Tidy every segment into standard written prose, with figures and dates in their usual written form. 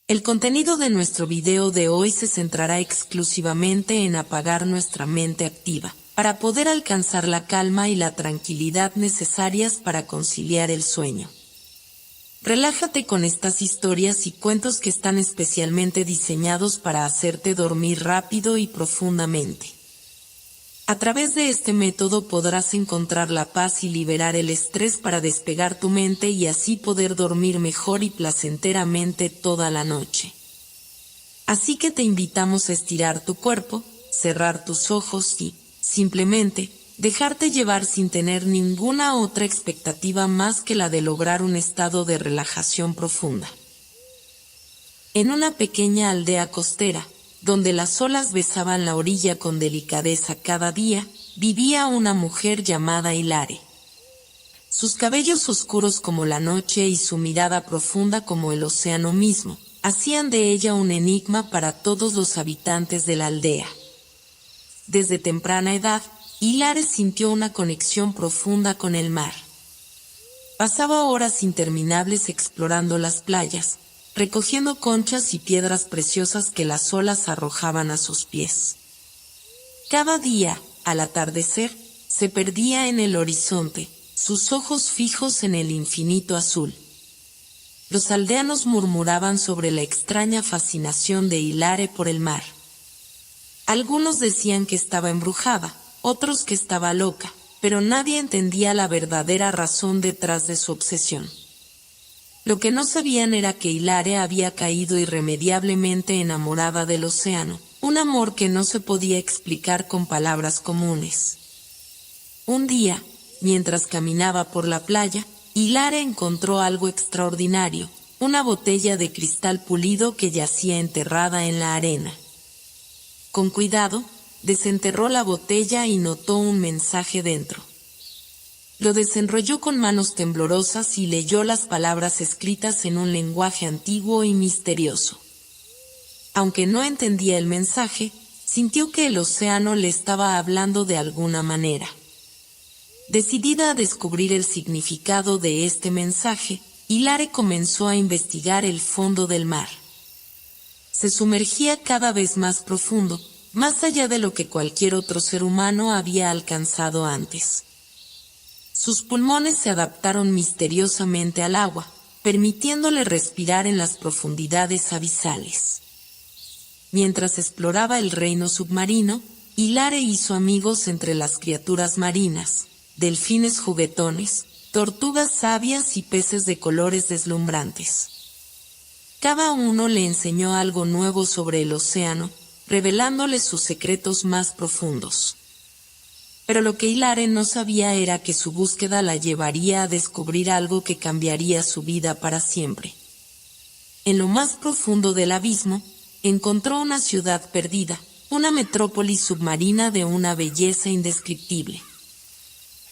El contenido de nuestro video de hoy se centrará exclusivamente en apagar nuestra mente activa, para poder alcanzar la calma y la tranquilidad necesarias para conciliar el sueño. Relájate con estas historias y cuentos que están especialmente diseñados para hacerte dormir rápido y profundamente. A través de este método podrás encontrar la paz y liberar el estrés para despegar tu mente y así poder dormir mejor y placenteramente toda la noche. Así que te invitamos a estirar tu cuerpo, cerrar tus ojos y, simplemente, dejarte llevar sin tener ninguna otra expectativa más que la de lograr un estado de relajación profunda. En una pequeña aldea costera, donde las olas besaban la orilla con delicadeza cada día, vivía una mujer llamada Hilare. Sus cabellos oscuros como la noche y su mirada profunda como el océano mismo, hacían de ella un enigma para todos los habitantes de la aldea. Desde temprana edad, Hilare sintió una conexión profunda con el mar. Pasaba horas interminables explorando las playas, recogiendo conchas y piedras preciosas que las olas arrojaban a sus pies. Cada día, al atardecer, se perdía en el horizonte, sus ojos fijos en el infinito azul. Los aldeanos murmuraban sobre la extraña fascinación de Hilare por el mar. Algunos decían que estaba embrujada, otros que estaba loca, pero nadie entendía la verdadera razón detrás de su obsesión. Lo que no sabían era que Hilare había caído irremediablemente enamorada del océano, un amor que no se podía explicar con palabras comunes. Un día, mientras caminaba por la playa, Hilare encontró algo extraordinario, una botella de cristal pulido que yacía enterrada en la arena. Con cuidado, desenterró la botella y notó un mensaje dentro. Lo desenrolló con manos temblorosas y leyó las palabras escritas en un lenguaje antiguo y misterioso. Aunque no entendía el mensaje, sintió que el océano le estaba hablando de alguna manera. Decidida a descubrir el significado de este mensaje, Hilare comenzó a investigar el fondo del mar. Se sumergía cada vez más profundo, más allá de lo que cualquier otro ser humano había alcanzado antes. Sus pulmones se adaptaron misteriosamente al agua, permitiéndole respirar en las profundidades abisales. Mientras exploraba el reino submarino, Hilare hizo amigos entre las criaturas marinas, delfines juguetones, tortugas sabias y peces de colores deslumbrantes. Cada uno le enseñó algo nuevo sobre el océano, revelándole sus secretos más profundos. Pero lo que Hilare no sabía era que su búsqueda la llevaría a descubrir algo que cambiaría su vida para siempre. En lo más profundo del abismo, encontró una ciudad perdida, una metrópoli submarina de una belleza indescriptible.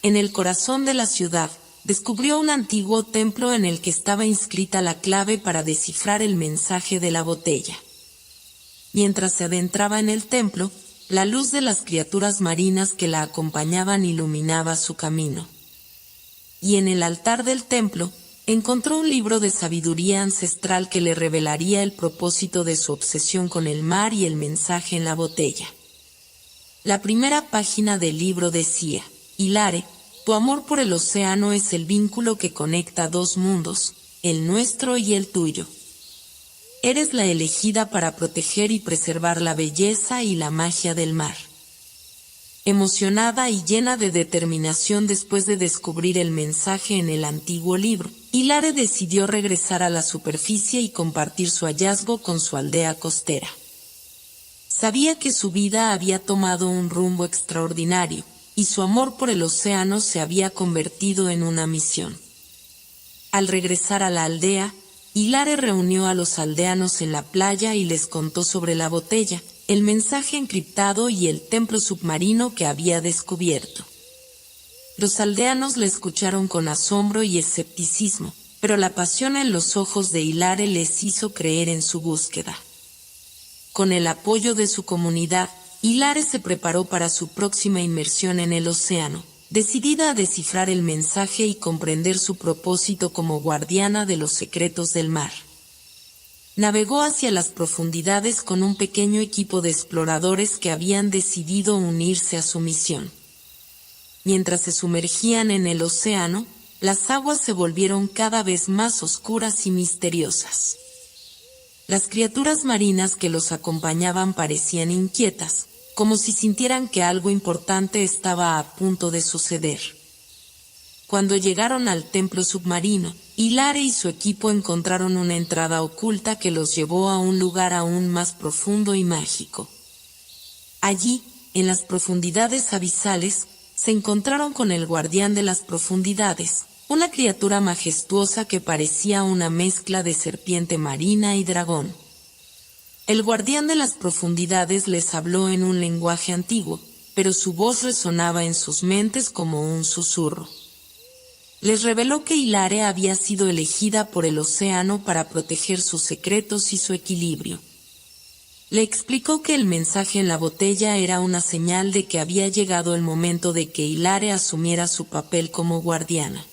En el corazón de la ciudad, descubrió un antiguo templo en el que estaba inscrita la clave para descifrar el mensaje de la botella. Mientras se adentraba en el templo, la luz de las criaturas marinas que la acompañaban iluminaba su camino. Y en el altar del templo, encontró un libro de sabiduría ancestral que le revelaría el propósito de su obsesión con el mar y el mensaje en la botella. La primera página del libro decía: Hilare, tu amor por el océano es el vínculo que conecta dos mundos, el nuestro y el tuyo. Eres la elegida para proteger y preservar la belleza y la magia del mar. Emocionada y llena de determinación después de descubrir el mensaje en el antiguo libro, Hilare decidió regresar a la superficie y compartir su hallazgo con su aldea costera. Sabía que su vida había tomado un rumbo extraordinario, y su amor por el océano se había convertido en una misión. Al regresar a la aldea, Hilare reunió a los aldeanos en la playa y les contó sobre la botella, el mensaje encriptado y el templo submarino que había descubierto. Los aldeanos le escucharon con asombro y escepticismo, pero la pasión en los ojos de Hilare les hizo creer en su búsqueda. Con el apoyo de su comunidad, Hilare se preparó para su próxima inmersión en el océano, decidida a descifrar el mensaje y comprender su propósito como guardiana de los secretos del mar. Navegó hacia las profundidades con un pequeño equipo de exploradores que habían decidido unirse a su misión. Mientras se sumergían en el océano, las aguas se volvieron cada vez más oscuras y misteriosas. Las criaturas marinas que los acompañaban parecían inquietas, como si sintieran que algo importante estaba a punto de suceder. Cuando llegaron al templo submarino, Hilare y su equipo encontraron una entrada oculta que los llevó a un lugar aún más profundo y mágico. Allí, en las profundidades abisales, se encontraron con el guardián de las profundidades, una criatura majestuosa que parecía una mezcla de serpiente marina y dragón. El guardián de las profundidades les habló en un lenguaje antiguo, pero su voz resonaba en sus mentes como un susurro. Les reveló que Hilare había sido elegida por el océano para proteger sus secretos y su equilibrio. Le explicó que el mensaje en la botella era una señal de que había llegado el momento de que Hilare asumiera su papel como guardiana.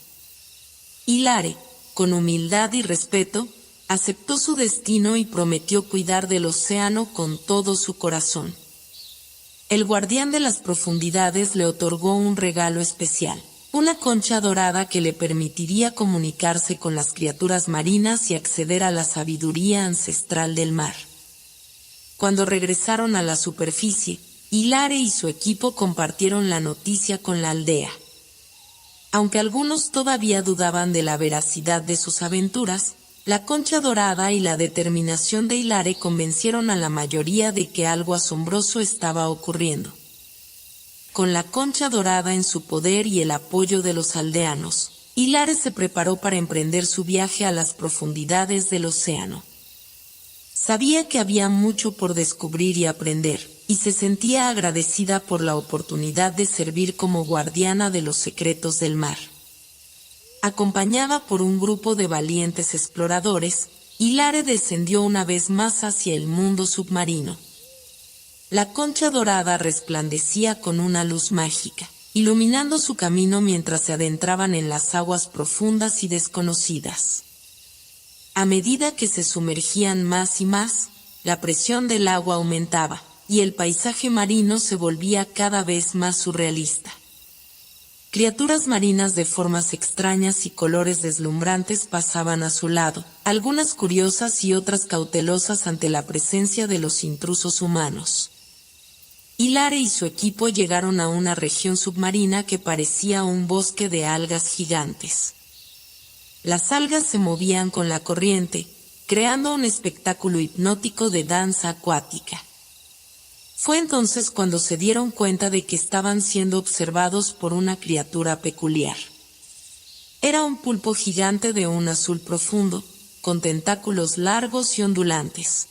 Hilare, con humildad y respeto, aceptó su destino y prometió cuidar del océano con todo su corazón. El guardián de las profundidades le otorgó un regalo especial, una concha dorada que le permitiría comunicarse con las criaturas marinas y acceder a la sabiduría ancestral del mar. Cuando regresaron a la superficie, Hilare y su equipo compartieron la noticia con la aldea. Aunque algunos todavía dudaban de la veracidad de sus aventuras, la concha dorada y la determinación de Hilare convencieron a la mayoría de que algo asombroso estaba ocurriendo. Con la concha dorada en su poder y el apoyo de los aldeanos, Hilare se preparó para emprender su viaje a las profundidades del océano. Sabía que había mucho por descubrir y aprender, y se sentía agradecida por la oportunidad de servir como guardiana de los secretos del mar. Acompañada por un grupo de valientes exploradores, Hilare descendió una vez más hacia el mundo submarino. La concha dorada resplandecía con una luz mágica, iluminando su camino mientras se adentraban en las aguas profundas y desconocidas. A medida que se sumergían más y más, la presión del agua aumentaba, y el paisaje marino se volvía cada vez más surrealista. Criaturas marinas de formas extrañas y colores deslumbrantes pasaban a su lado, algunas curiosas y otras cautelosas ante la presencia de los intrusos humanos. Hilare y su equipo llegaron a una región submarina que parecía un bosque de algas gigantes. Las algas se movían con la corriente, creando un espectáculo hipnótico de danza acuática. Fue entonces cuando se dieron cuenta de que estaban siendo observados por una criatura peculiar. Era un pulpo gigante de un azul profundo, con tentáculos largos y ondulantes.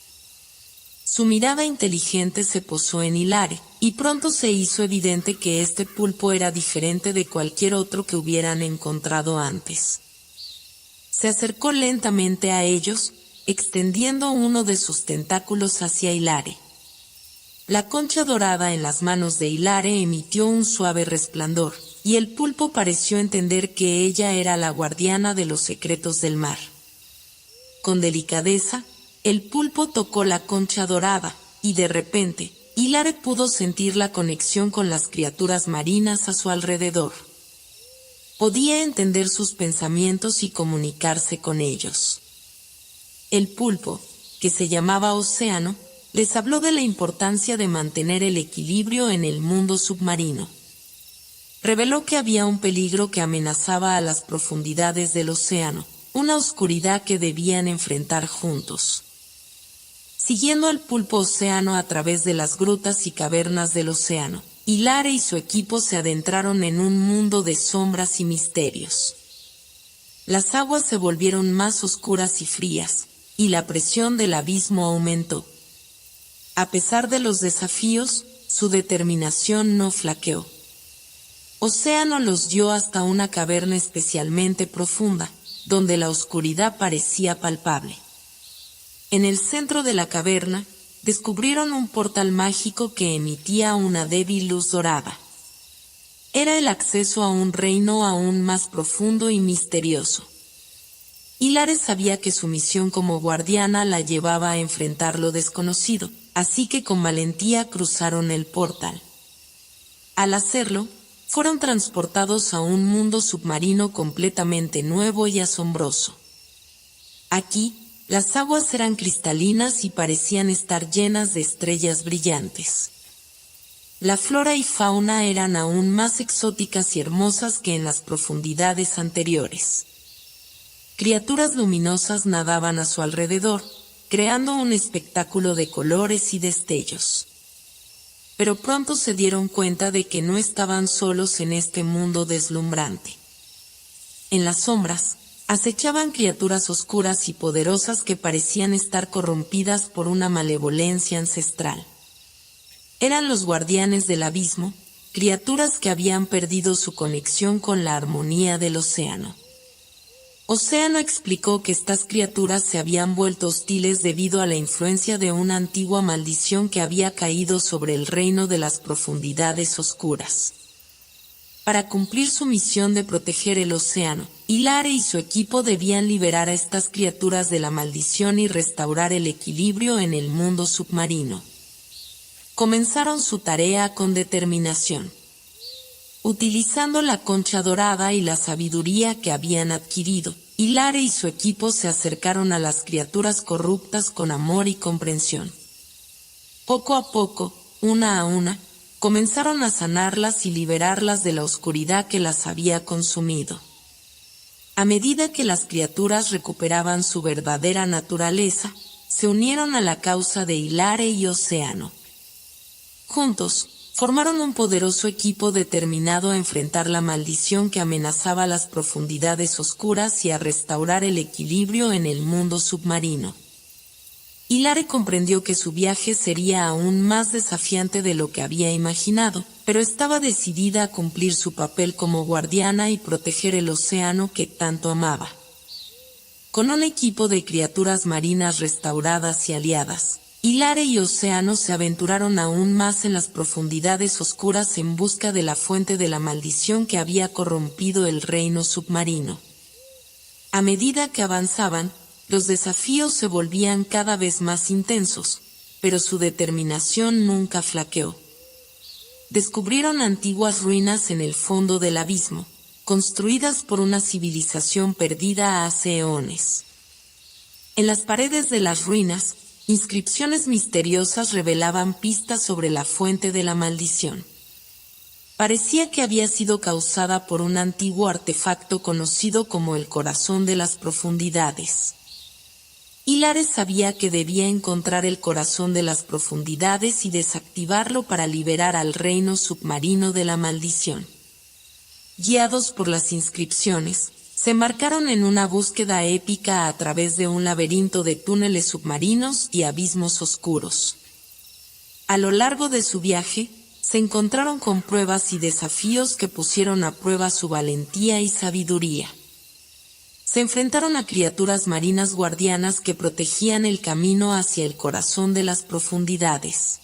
Su mirada inteligente se posó en Hilare, y pronto se hizo evidente que este pulpo era diferente de cualquier otro que hubieran encontrado antes. Se acercó lentamente a ellos, extendiendo uno de sus tentáculos hacia Hilare. La concha dorada en las manos de Hilare emitió un suave resplandor, y el pulpo pareció entender que ella era la guardiana de los secretos del mar. Con delicadeza, el pulpo tocó la concha dorada, y de repente, Hilare pudo sentir la conexión con las criaturas marinas a su alrededor. Podía entender sus pensamientos y comunicarse con ellos. El pulpo, que se llamaba Océano, les habló de la importancia de mantener el equilibrio en el mundo submarino. Reveló que había un peligro que amenazaba a las profundidades del océano, una oscuridad que debían enfrentar juntos. Siguiendo al pulpo Océano a través de las grutas y cavernas del océano, Hilare y su equipo se adentraron en un mundo de sombras y misterios. Las aguas se volvieron más oscuras y frías, y la presión del abismo aumentó. A pesar de los desafíos, su determinación no flaqueó. Océano los guió hasta una caverna especialmente profunda, donde la oscuridad parecía palpable. En el centro de la caverna, descubrieron un portal mágico que emitía una débil luz dorada. Era el acceso a un reino aún más profundo y misterioso. Hilaire sabía que su misión como guardiana la llevaba a enfrentar lo desconocido, así que con valentía cruzaron el portal. Al hacerlo, fueron transportados a un mundo submarino completamente nuevo y asombroso. Aquí, las aguas eran cristalinas y parecían estar llenas de estrellas brillantes. La flora y fauna eran aún más exóticas y hermosas que en las profundidades anteriores. Criaturas luminosas nadaban a su alrededor, creando un espectáculo de colores y destellos. Pero pronto se dieron cuenta de que no estaban solos en este mundo deslumbrante. En las sombras, acechaban criaturas oscuras y poderosas que parecían estar corrompidas por una malevolencia ancestral. Eran los guardianes del abismo, criaturas que habían perdido su conexión con la armonía del océano. Océano explicó que estas criaturas se habían vuelto hostiles debido a la influencia de una antigua maldición que había caído sobre el reino de las profundidades oscuras. Para cumplir su misión de proteger el océano, Hilaire y su equipo debían liberar a estas criaturas de la maldición y restaurar el equilibrio en el mundo submarino. Comenzaron su tarea con determinación. Utilizando la concha dorada y la sabiduría que habían adquirido, Hilaire y su equipo se acercaron a las criaturas corruptas con amor y comprensión. Poco a poco, una a una, comenzaron a sanarlas y liberarlas de la oscuridad que las había consumido. A medida que las criaturas recuperaban su verdadera naturaleza, se unieron a la causa de Hilaire y Océano. Juntos, formaron un poderoso equipo determinado a enfrentar la maldición que amenazaba las profundidades oscuras y a restaurar el equilibrio en el mundo submarino. Hilaire comprendió que su viaje sería aún más desafiante de lo que había imaginado, pero estaba decidida a cumplir su papel como guardiana y proteger el océano que tanto amaba. Con un equipo de criaturas marinas restauradas y aliadas, Hilaire y Océano se aventuraron aún más en las profundidades oscuras en busca de la fuente de la maldición que había corrompido el reino submarino. A medida que avanzaban, los desafíos se volvían cada vez más intensos, pero su determinación nunca flaqueó. Descubrieron antiguas ruinas en el fondo del abismo, construidas por una civilización perdida hace eones. En las paredes de las ruinas, inscripciones misteriosas revelaban pistas sobre la fuente de la maldición. Parecía que había sido causada por un antiguo artefacto conocido como el corazón de las profundidades. Hilaire sabía que debía encontrar el corazón de las profundidades y desactivarlo para liberar al reino submarino de la maldición. Guiados por las inscripciones, se embarcaron en una búsqueda épica a través de un laberinto de túneles submarinos y abismos oscuros. A lo largo de su viaje, se encontraron con pruebas y desafíos que pusieron a prueba su valentía y sabiduría. Se enfrentaron a criaturas marinas guardianas que protegían el camino hacia el corazón de las profundidades.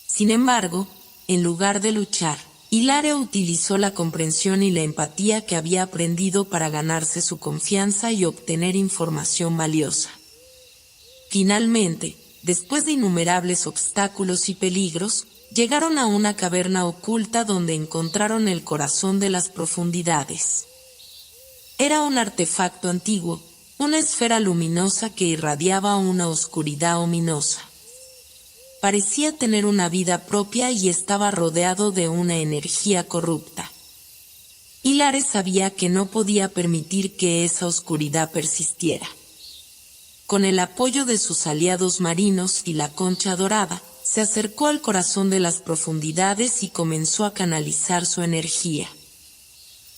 Sin embargo, en lugar de luchar, Hilaire utilizó la comprensión y la empatía que había aprendido para ganarse su confianza y obtener información valiosa. Finalmente, después de innumerables obstáculos y peligros, llegaron a una caverna oculta donde encontraron el corazón de las profundidades. Era un artefacto antiguo, una esfera luminosa que irradiaba una oscuridad ominosa. Parecía tener una vida propia y estaba rodeado de una energía corrupta. Hilaire sabía que no podía permitir que esa oscuridad persistiera. Con el apoyo de sus aliados marinos y la concha dorada, se acercó al corazón de las profundidades y comenzó a canalizar su energía.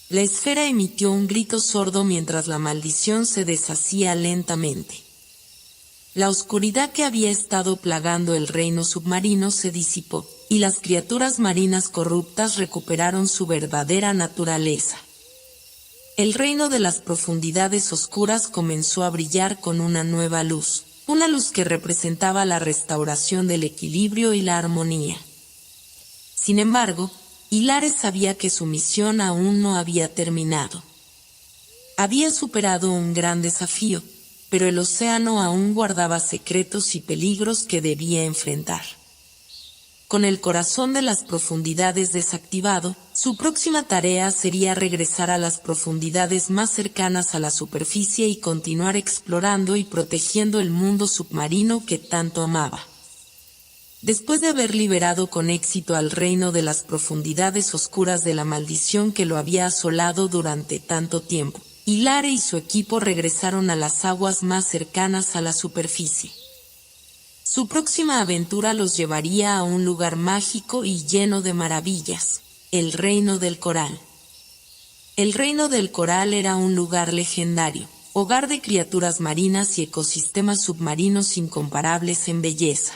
La esfera emitió un grito sordo mientras la maldición se deshacía lentamente. La oscuridad que había estado plagando el reino submarino se disipó, y las criaturas marinas corruptas recuperaron su verdadera naturaleza. El reino de las profundidades oscuras comenzó a brillar con una nueva luz, una luz que representaba la restauración del equilibrio y la armonía. Sin embargo, Hilaire sabía que su misión aún no había terminado. había superado un gran desafío, pero el océano aún guardaba secretos y peligros que debía enfrentar. Con el corazón de las profundidades desactivado, su próxima tarea sería regresar a las profundidades más cercanas a la superficie y continuar explorando y protegiendo el mundo submarino que tanto amaba. Después de haber liberado con éxito al reino de las profundidades oscuras de la maldición que lo había asolado durante tanto tiempo, Hilare y su equipo regresaron a las aguas más cercanas a la superficie. Su próxima aventura los llevaría a un lugar mágico y lleno de maravillas, el Reino del Coral. El Reino del Coral era un lugar legendario, hogar de criaturas marinas y ecosistemas submarinos incomparables en belleza.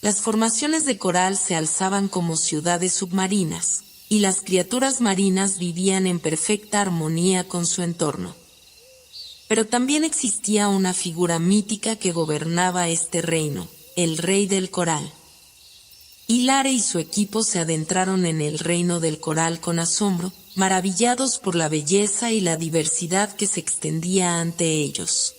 Las formaciones de coral se alzaban como ciudades submarinas, y las criaturas marinas vivían en perfecta armonía con su entorno. Pero también existía una figura mítica que gobernaba este reino, el Rey del Coral. Hilare y su equipo se adentraron en el Reino del Coral con asombro, maravillados por la belleza y la diversidad que se extendía ante ellos.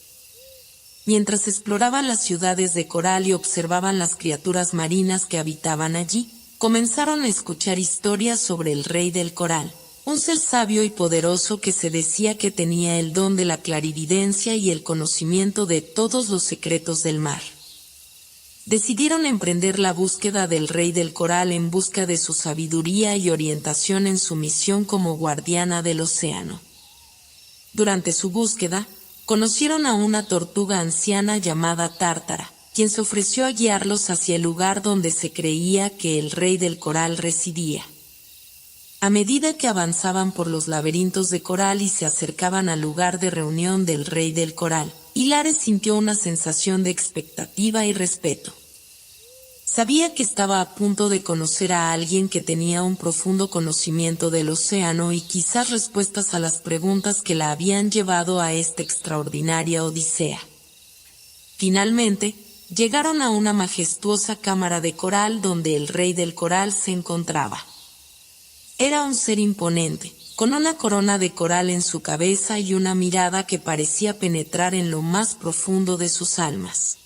Mientras exploraban las ciudades de coral y observaban las criaturas marinas que habitaban allí, comenzaron a escuchar historias sobre el Rey del Coral, un ser sabio y poderoso que se decía que tenía el don de la clarividencia y el conocimiento de todos los secretos del mar. Decidieron emprender la búsqueda del Rey del Coral en busca de su sabiduría y orientación en su misión como guardiana del océano. Durante su búsqueda, conocieron a una tortuga anciana llamada Tártara, quien se ofreció a guiarlos hacia el lugar donde se creía que el Rey del Coral residía. A medida que avanzaban por los laberintos de coral y se acercaban al lugar de reunión del Rey del Coral, Hilare sintió una sensación de expectativa y respeto. Sabía que estaba a punto de conocer a alguien que tenía un profundo conocimiento del océano y quizás respuestas a las preguntas que la habían llevado a esta extraordinaria odisea. Finalmente, llegaron a una majestuosa cámara de coral donde el Rey del Coral se encontraba. Era un ser imponente, con una corona de coral en su cabeza y una mirada que parecía penetrar en lo más profundo de sus almas.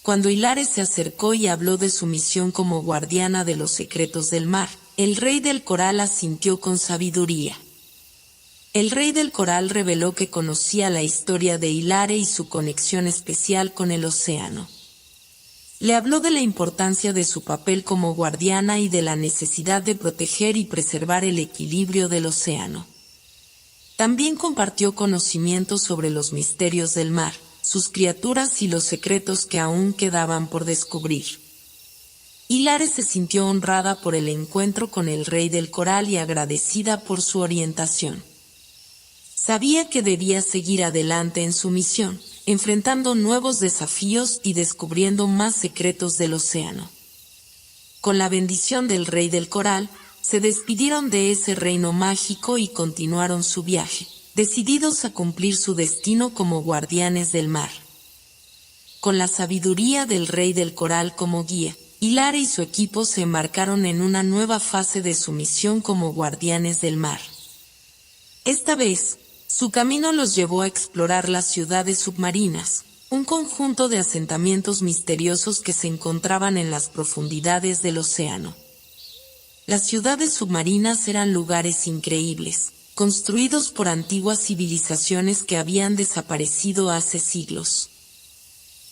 Cuando Hilare se acercó y habló de su misión como guardiana de los secretos del mar, el Rey del Coral asintió con sabiduría. El Rey del Coral reveló que conocía la historia de Hilare y su conexión especial con el océano. Le habló de la importancia de su papel como guardiana y de la necesidad de proteger y preservar el equilibrio del océano. También compartió conocimientos sobre los misterios del mar, sus criaturas y los secretos que aún quedaban por descubrir. Hilare se sintió honrada por el encuentro con el Rey del Coral y agradecida por su orientación. Sabía que debía seguir adelante en su misión, enfrentando nuevos desafíos y descubriendo más secretos del océano. Con la bendición del Rey del Coral, se despidieron de ese reino mágico y continuaron su viaje, decididos a cumplir su destino como guardianes del mar. Con la sabiduría del Rey del Coral como guía, Hilare y su equipo se embarcaron en una nueva fase de su misión como guardianes del mar. Esta vez, su camino los llevó a explorar las ciudades submarinas, un conjunto de asentamientos misteriosos que se encontraban en las profundidades del océano. Las ciudades submarinas eran lugares increíbles, construidos por antiguas civilizaciones que habían desaparecido hace siglos.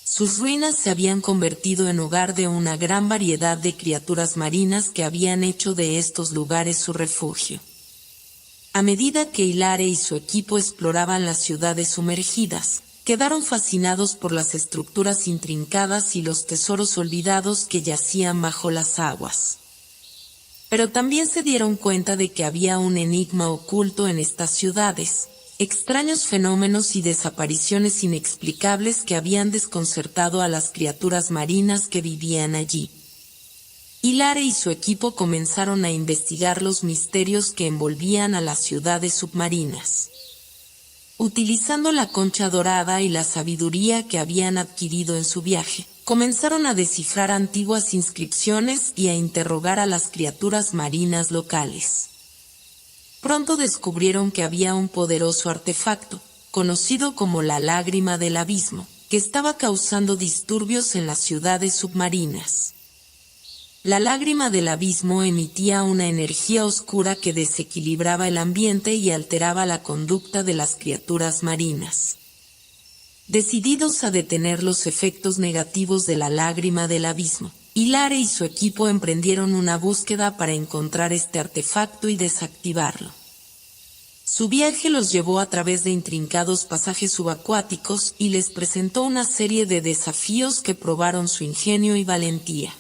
Sus ruinas se habían convertido en hogar de una gran variedad de criaturas marinas que habían hecho de estos lugares su refugio. A medida que Hilare y su equipo exploraban las ciudades sumergidas, quedaron fascinados por las estructuras intrincadas y los tesoros olvidados que yacían bajo las aguas. Pero también se dieron cuenta de que había un enigma oculto en estas ciudades, extraños fenómenos y desapariciones inexplicables que habían desconcertado a las criaturas marinas que vivían allí. Hilare y su equipo comenzaron a investigar los misterios que envolvían a las ciudades submarinas. Utilizando la concha dorada y la sabiduría que habían adquirido en su viaje, comenzaron a descifrar antiguas inscripciones y a interrogar a las criaturas marinas locales. Pronto descubrieron que había un poderoso artefacto, conocido como la lágrima del abismo, que estaba causando disturbios en las ciudades submarinas. La lágrima del abismo emitía una energía oscura que desequilibraba el ambiente y alteraba la conducta de las criaturas marinas. Decididos a detener los efectos negativos de la lágrima del abismo, Hilare y su equipo emprendieron una búsqueda para encontrar este artefacto y desactivarlo. Su viaje los llevó a través de intrincados pasajes subacuáticos y les presentó una serie de desafíos que probaron su ingenio y valentía.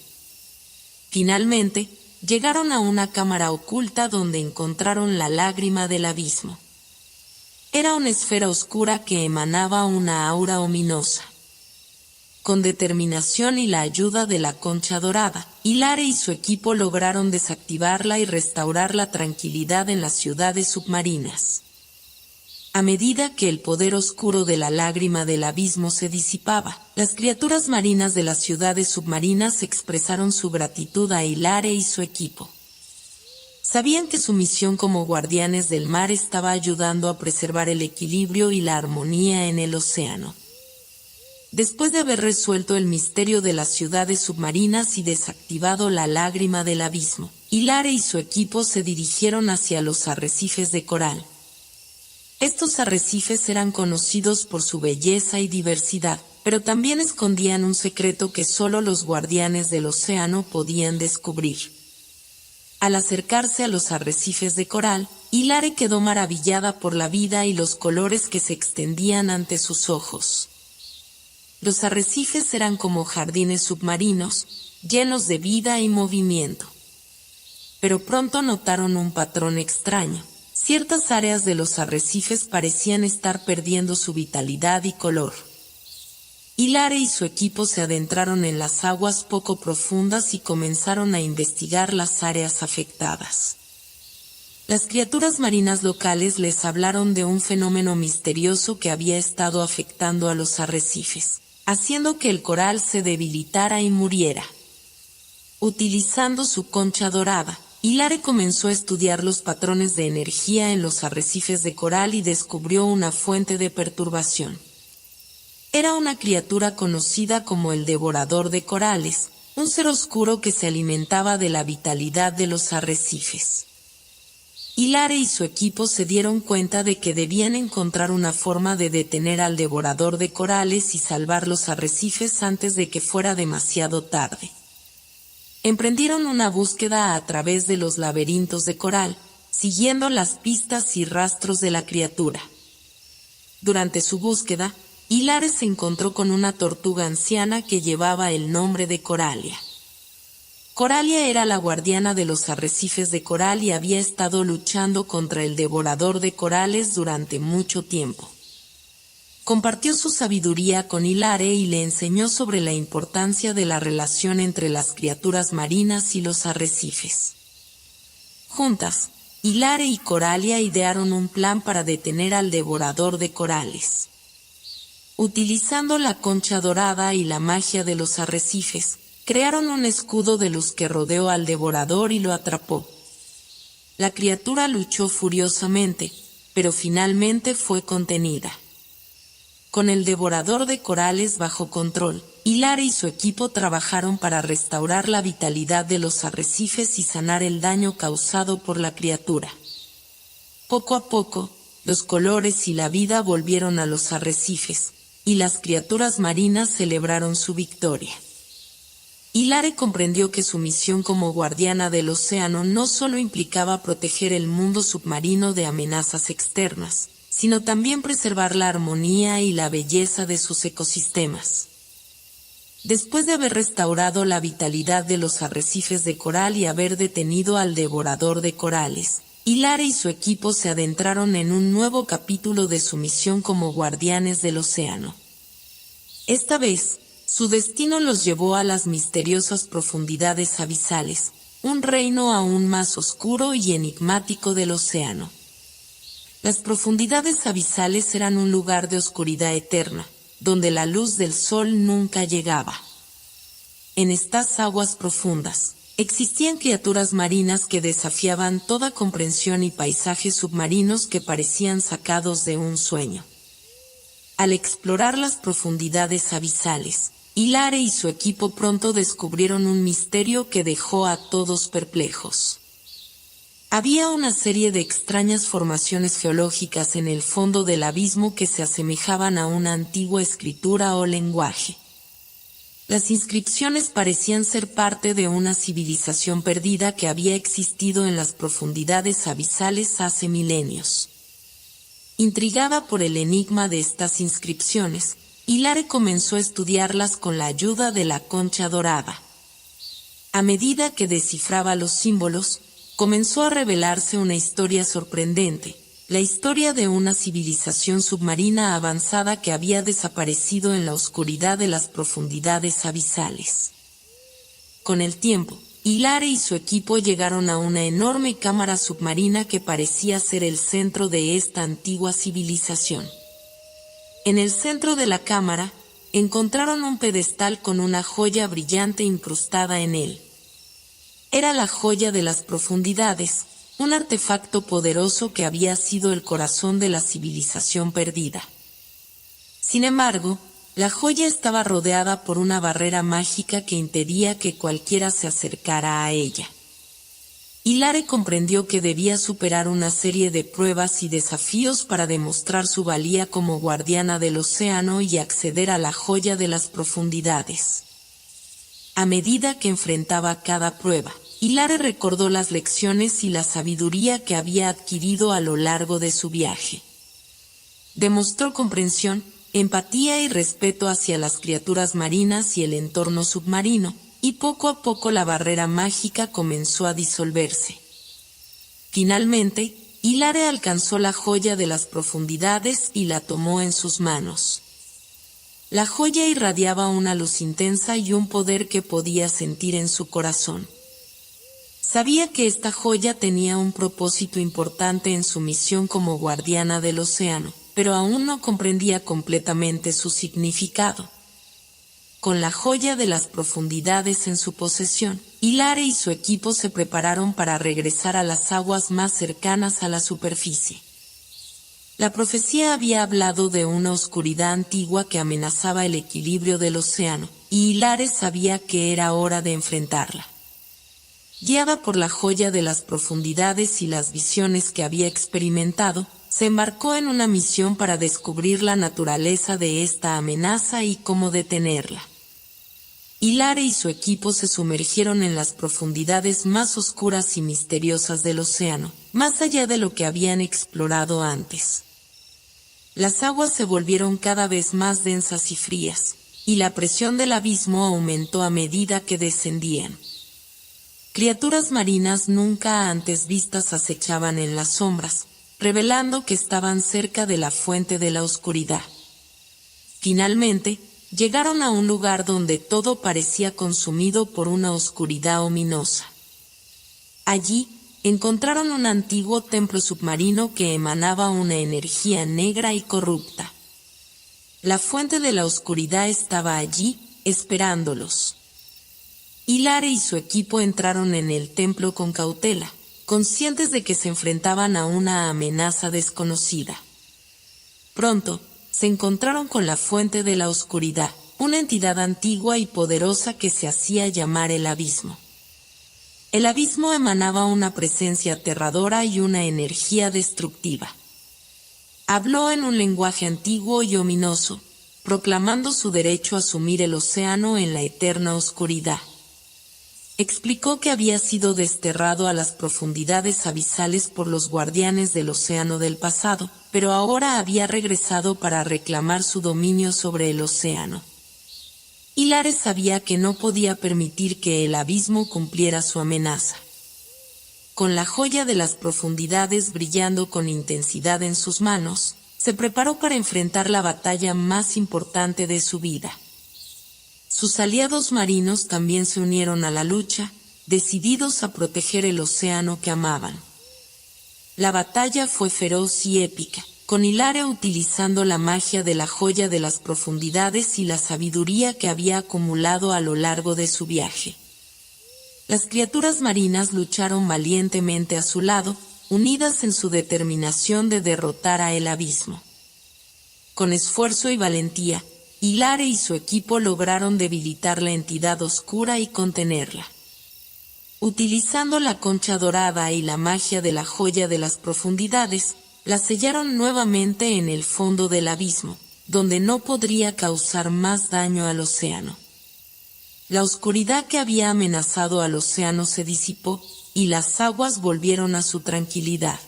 Finalmente, llegaron a una cámara oculta donde encontraron la lágrima del abismo. Era una esfera oscura que emanaba una aura ominosa. Con determinación y la ayuda de la Concha Dorada, Hilare y su equipo lograron desactivarla y restaurar la tranquilidad en las ciudades submarinas. A medida que el poder oscuro de la lágrima del abismo se disipaba, las criaturas marinas de las ciudades submarinas expresaron su gratitud a Hilare y su equipo. Sabían que su misión como guardianes del mar estaba ayudando a preservar el equilibrio y la armonía en el océano. Después de haber resuelto el misterio de las ciudades submarinas y desactivado la lágrima del abismo, Hilare y su equipo se dirigieron hacia los arrecifes de coral. Estos arrecifes eran conocidos por su belleza y diversidad, pero también escondían un secreto que solo los guardianes del océano podían descubrir. Al acercarse a los arrecifes de coral, Hilare quedó maravillada por la vida y los colores que se extendían ante sus ojos. Los arrecifes eran como jardines submarinos, llenos de vida y movimiento. Pero pronto notaron un patrón extraño. Ciertas áreas de los arrecifes parecían estar perdiendo su vitalidad y color. Hilare y su equipo se adentraron en las aguas poco profundas y comenzaron a investigar las áreas afectadas. Las criaturas marinas locales les hablaron de un fenómeno misterioso que había estado afectando a los arrecifes, haciendo que el coral se debilitara y muriera. Utilizando su concha dorada, Hilare comenzó a estudiar los patrones de energía en los arrecifes de coral y descubrió una fuente de perturbación. Era una criatura conocida como el devorador de corales, un ser oscuro que se alimentaba de la vitalidad de los arrecifes. Hilare y su equipo se dieron cuenta de que debían encontrar una forma de detener al devorador de corales y salvar los arrecifes antes de que fuera demasiado tarde. Emprendieron una búsqueda a través de los laberintos de coral, siguiendo las pistas y rastros de la criatura. Durante su búsqueda, Hilare se encontró con una tortuga anciana que llevaba el nombre de Coralia. Coralia era la guardiana de los arrecifes de coral y había estado luchando contra el devorador de corales durante mucho tiempo. Compartió su sabiduría con Hilare y le enseñó sobre la importancia de la relación entre las criaturas marinas y los arrecifes. Juntas, Hilare y Coralia idearon un plan para detener al devorador de corales. Utilizando la concha dorada y la magia de los arrecifes, crearon un escudo de luz que rodeó al devorador y lo atrapó. La criatura luchó furiosamente, pero finalmente fue contenida. Con el devorador de corales bajo control, Hilare y su equipo trabajaron para restaurar la vitalidad de los arrecifes y sanar el daño causado por la criatura. Poco a poco, los colores y la vida volvieron a los arrecifes, y las criaturas marinas celebraron su victoria. Hilare comprendió que su misión como guardiana del océano no solo implicaba proteger el mundo submarino de amenazas externas, sino también preservar la armonía y la belleza de sus ecosistemas. Después de haber restaurado la vitalidad de los arrecifes de coral y haber detenido al devorador de corales, Hilare y su equipo se adentraron en un nuevo capítulo de su misión como guardianes del océano. Esta vez, su destino los llevó a las misteriosas profundidades abisales, un reino aún más oscuro y enigmático del océano. Las profundidades abisales eran un lugar de oscuridad eterna, donde la luz del sol nunca llegaba. En estas aguas profundas, Existían criaturas marinas que desafiaban toda comprensión y paisajes submarinos que parecían sacados de un sueño. Al explorar las profundidades abisales, Hilare y su equipo pronto descubrieron un misterio que dejó a todos perplejos. Había una serie de extrañas formaciones geológicas en el fondo del abismo que se asemejaban a una antigua escritura o lenguaje. Las inscripciones parecían ser parte de una civilización perdida que había existido en las profundidades abisales hace milenios. Intrigada por el enigma de estas inscripciones, Hilare comenzó a estudiarlas con la ayuda de la concha dorada. A medida que descifraba los símbolos, comenzó a revelarse una historia sorprendente, la historia de una civilización submarina avanzada que había desaparecido en la oscuridad de las profundidades abisales. Con el tiempo, Hilare y su equipo llegaron a una enorme cámara submarina que parecía ser el centro de esta antigua civilización. En el centro de la cámara, encontraron un pedestal con una joya brillante incrustada en él. Era la joya de las profundidades, un artefacto poderoso que había sido el corazón de la civilización perdida. Sin embargo, la joya estaba rodeada por una barrera mágica que impedía que cualquiera se acercara a ella. Hilare comprendió que debía superar una serie de pruebas y desafíos para demostrar su valía como guardiana del océano y acceder a la joya de las profundidades. A medida que enfrentaba cada prueba, Hilare recordó las lecciones y la sabiduría que había adquirido a lo largo de su viaje. Demostró comprensión, empatía y respeto hacia las criaturas marinas y el entorno submarino, y poco a poco la barrera mágica comenzó a disolverse. Finalmente, Hilare alcanzó la joya de las profundidades y la tomó en sus manos. La joya irradiaba una luz intensa y un poder que podía sentir en su corazón. Sabía que esta joya tenía un propósito importante en su misión como guardiana del océano, pero aún no comprendía completamente su significado. Con la joya de las profundidades en su posesión, Hilare y su equipo se prepararon para regresar a las aguas más cercanas a la superficie. La profecía había hablado de una oscuridad antigua que amenazaba el equilibrio del océano, y Hilare sabía que era hora de enfrentarla. Guiada por la joya de las profundidades y las visiones que había experimentado, se embarcó en una misión para descubrir la naturaleza de esta amenaza y cómo detenerla. Hilare y su equipo se sumergieron en las profundidades más oscuras y misteriosas del océano, más allá de lo que habían explorado antes. Las aguas se volvieron cada vez más densas y frías, y la presión del abismo aumentó a medida que descendían. Criaturas marinas nunca antes vistas acechaban en las sombras, revelando que estaban cerca de la fuente de la oscuridad. Finalmente, llegaron a un lugar donde todo parecía consumido por una oscuridad ominosa. Allí, encontraron un antiguo templo submarino que emanaba una energía negra y corrupta. La fuente de la oscuridad estaba allí, esperándolos. Hilare y su equipo entraron en el templo con cautela, conscientes de que se enfrentaban a una amenaza desconocida. Pronto, se encontraron con la fuente de la oscuridad, una entidad antigua y poderosa que se hacía llamar el abismo. El abismo emanaba una presencia aterradora y una energía destructiva. Habló en un lenguaje antiguo y ominoso, proclamando su derecho a asumir el océano en la eterna oscuridad. Explicó que había sido desterrado a las profundidades abisales por los guardianes del océano del pasado, pero ahora había regresado para reclamar su dominio sobre el océano. Hilare sabía que no podía permitir que el abismo cumpliera su amenaza. Con la joya de las profundidades brillando con intensidad en sus manos, se preparó para enfrentar la batalla más importante de su vida. Sus aliados marinos también se unieron a la lucha, decididos a proteger el océano que amaban. La batalla fue feroz y épica, con Hilare utilizando la magia de la joya de las profundidades y la sabiduría que había acumulado a lo largo de su viaje. Las criaturas marinas lucharon valientemente a su lado, unidas en su determinación de derrotar a el abismo. Con esfuerzo y valentía, Hilare y su equipo lograron debilitar la entidad oscura y contenerla. Utilizando la concha dorada y la magia de la joya de las profundidades, la sellaron nuevamente en el fondo del abismo, donde no podría causar más daño al océano. La oscuridad que había amenazado al océano se disipó, y las aguas volvieron a su tranquilidad.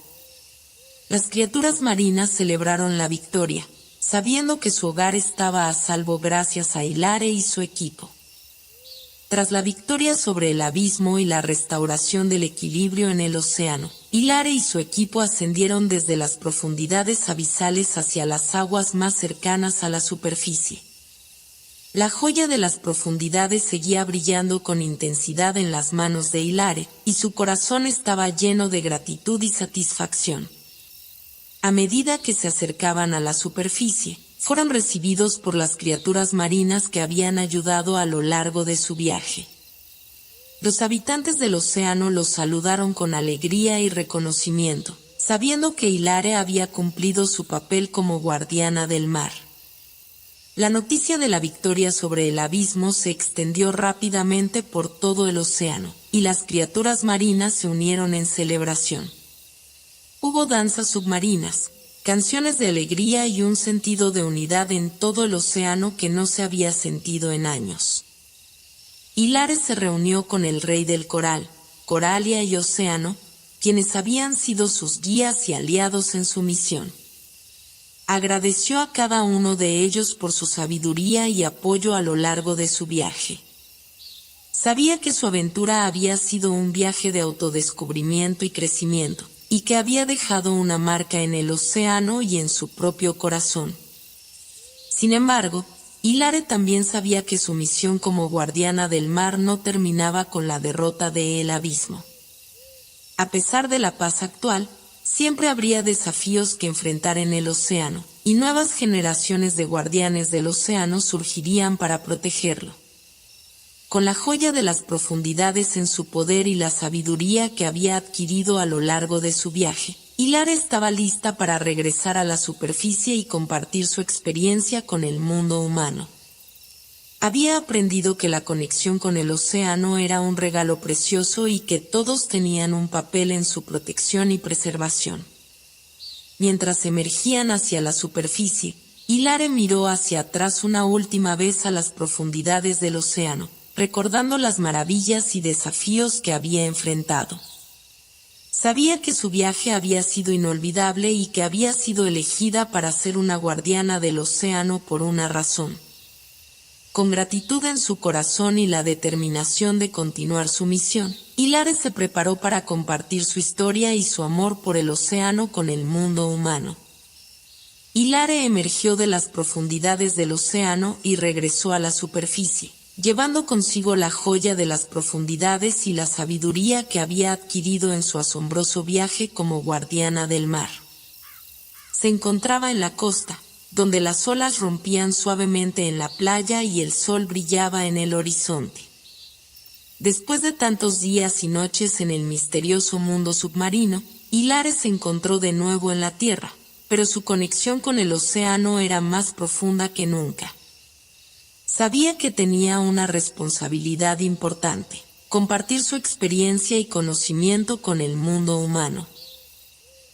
Las criaturas marinas celebraron la victoria, sabiendo que su hogar estaba a salvo gracias a Hilare y su equipo. Tras la victoria sobre el abismo y la restauración del equilibrio en el océano, Hilare y su equipo ascendieron desde las profundidades abisales hacia las aguas más cercanas a la superficie. La joya de las profundidades seguía brillando con intensidad en las manos de Hilare, y su corazón estaba lleno de gratitud y satisfacción. A medida que se acercaban a la superficie, fueron recibidos por las criaturas marinas que habían ayudado a lo largo de su viaje. Los habitantes del océano los saludaron con alegría y reconocimiento, sabiendo que Hilare había cumplido su papel como guardiana del mar. La noticia de la victoria sobre el abismo se extendió rápidamente por todo el océano, y las criaturas marinas se unieron en celebración. Hubo danzas submarinas, canciones de alegría y un sentido de unidad en todo el océano que no se había sentido en años. Hilare se reunió con el rey del coral, Coralia y Océano, quienes habían sido sus guías y aliados en su misión. Agradeció a cada uno de ellos por su sabiduría y apoyo a lo largo de su viaje. Sabía que su aventura había sido un viaje de autodescubrimiento y crecimiento, y que había dejado una marca en el océano y en su propio corazón. Sin embargo, Hilare también sabía que su misión como guardiana del mar no terminaba con la derrota de el abismo. A pesar de la paz actual, siempre habría desafíos que enfrentar en el océano, y nuevas generaciones de guardianes del océano surgirían para protegerlo. Con la joya de las profundidades en su poder y la sabiduría que había adquirido a lo largo de su viaje, Hilare estaba lista para regresar a la superficie y compartir su experiencia con el mundo humano. Había aprendido que la conexión con el océano era un regalo precioso y que todos tenían un papel en su protección y preservación. Mientras emergían hacia la superficie, Hilare miró hacia atrás una última vez a las profundidades del océano, recordando las maravillas y desafíos que había enfrentado. Sabía que su viaje había sido inolvidable y que había sido elegida para ser una guardiana del océano por una razón. Con gratitud en su corazón y la determinación de continuar su misión, Hilare se preparó para compartir su historia y su amor por el océano con el mundo humano. Hilare emergió de las profundidades del océano y regresó a la superficie, llevando consigo la joya de las profundidades y la sabiduría que había adquirido en su asombroso viaje como guardiana del mar. Se encontraba en la costa, donde las olas rompían suavemente en la playa y el sol brillaba en el horizonte. Después de tantos días y noches en el misterioso mundo submarino, Hilare se encontró de nuevo en la tierra, pero su conexión con el océano era más profunda que nunca. Sabía que tenía una responsabilidad importante: compartir su experiencia y conocimiento con el mundo humano.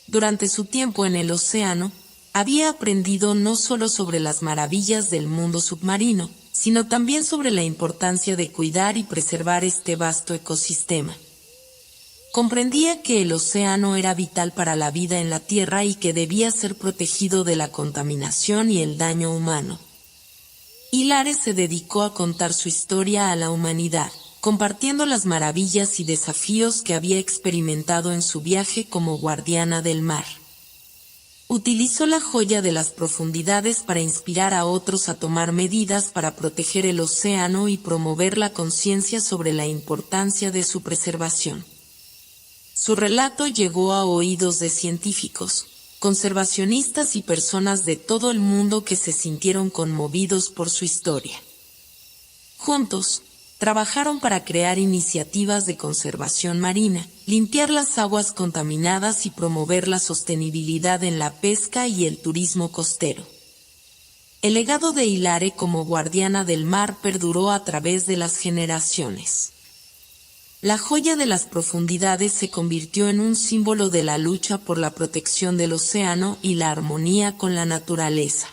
Durante su tiempo en el océano, había aprendido no solo sobre las maravillas del mundo submarino, sino también sobre la importancia de cuidar y preservar este vasto ecosistema. Comprendía que el océano era vital para la vida en la Tierra y que debía ser protegido de la contaminación y el daño humano. Hilare se dedicó a contar su historia a la humanidad, compartiendo las maravillas y desafíos que había experimentado en su viaje como guardiana del mar. Utilizó la joya de las profundidades para inspirar a otros a tomar medidas para proteger el océano y promover la conciencia sobre la importancia de su preservación. Su relato llegó a oídos de científicos, conservacionistas y personas de todo el mundo que se sintieron conmovidos por su historia. Juntos, trabajaron para crear iniciativas de conservación marina, limpiar las aguas contaminadas y promover la sostenibilidad en la pesca y el turismo costero. El legado de Hilare como guardiana del mar perduró a través de las generaciones. La joya de las profundidades se convirtió en un símbolo de la lucha por la protección del océano y la armonía con la naturaleza.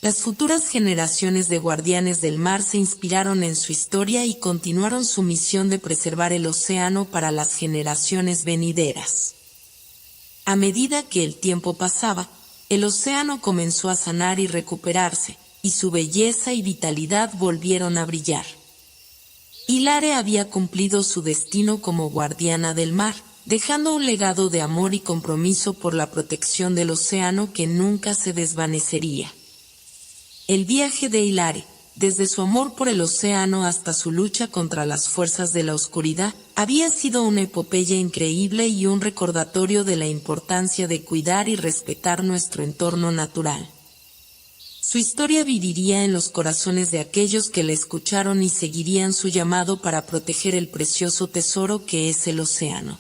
Las futuras generaciones de guardianes del mar se inspiraron en su historia y continuaron su misión de preservar el océano para las generaciones venideras. A medida que el tiempo pasaba, el océano comenzó a sanar y recuperarse, y su belleza y vitalidad volvieron a brillar. Hilare había cumplido su destino como guardiana del mar, dejando un legado de amor y compromiso por la protección del océano que nunca se desvanecería. El viaje de Hilare, desde su amor por el océano hasta su lucha contra las fuerzas de la oscuridad, había sido una epopeya increíble y un recordatorio de la importancia de cuidar y respetar nuestro entorno natural. Su historia viviría en los corazones de aquellos que le escucharon y seguirían su llamado para proteger el precioso tesoro que es el océano.